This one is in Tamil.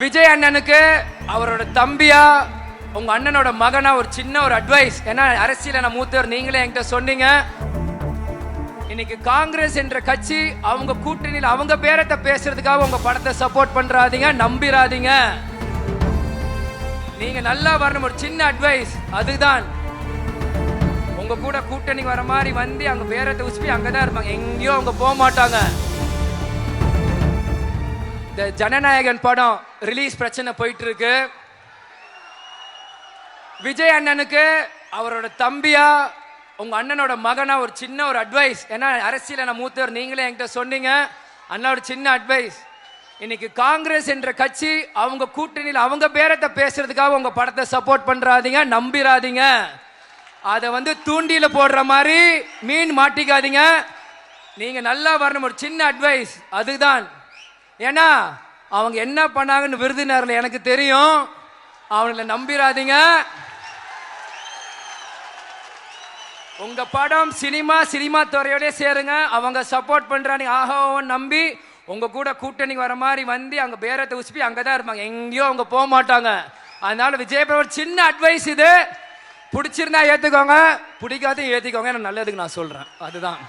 விஜய் அண்ணனுக்கு அவரோட தம்பியா உங்க அண்ணனோட மகனா ஒரு சின்ன ஒரு அட்வைஸ். ஏன்னா அரசியல மூத்தவர் நீங்களே என்கிட்ட சொன்னீங்க. இன்னைக்கு காங்கிரஸ் என்ற கட்சி அவங்க கூட்டணியில் அவங்க பேரத்தை பேசுறதுக்காக உங்க படத்தை சப்போர்ட் பண்றாதீங்க, நம்பிராதீங்க. நீங்க நல்லா வரணும். ஒரு சின்ன அட்வைஸ் அதுதான். உங்க கூட கூட்டணி வர மாதிரி வந்து அங்க பேரத்தை உச்சி அங்கதான் இருப்பாங்க, எங்கேயோ அவங்க போக மாட்டாங்க. இந்த ஜனநாயகன் படம் ரிலீஸ் பிரச்சனை போயிட்டு இருக்கு. விஜய் அண்ணனுக்கு அவரோட தம்பியா உங்க அண்ணனோட மகனா ஒரு சின்ன ஒரு அட்வைஸ். ஏன்னா அரசியல மூத்தவர் நீங்களே என்கிட்ட சொன்னீங்க. அண்ணா ஒரு சின்ன அட்வைஸ். இன்னைக்கு காங்கிரஸ் என்ற கட்சி அவங்க கூட்டணியில் அவங்க பேரத்தை பேசுறதுக்காக உங்க படத்தை சப்போர்ட் பண்றாதீங்க, நம்பிராதீங்க. அதை தூண்டியில போடுற மாதிரி மீன் மாட்டிக்காதீங்க. நீங்க நல்லா வரணும். ஒரு சின்ன அட்வைஸ் அதுதான். ஏன்னா அவங்க என்ன பண்ணாங்கன்னு விருதுநகர்ல எனக்கு தெரியும். அவங்கள நம்பிராதீங்க. உங்க படம் சினிமா துறையோட சேருங்க. அவங்க சப்போர்ட் பண்றாங்க ஆஹாவும் நம்பி உங்க கூட கூட்டணி வர மாதிரி வந்து அங்க பேரத்தை உச்சி அங்கதான் இருப்பாங்க, எங்கேயோ அவங்க போக மாட்டாங்க. அதனால விஜய் ஒரு சின்ன அட்வைஸ் இது. பிடிச்சிருந்தா ஏத்துக்கோங்க, பிடிக்காத ஏத்திக்கோங்க. நல்லதுக்கு நான் சொல்றேன் அதுதான்.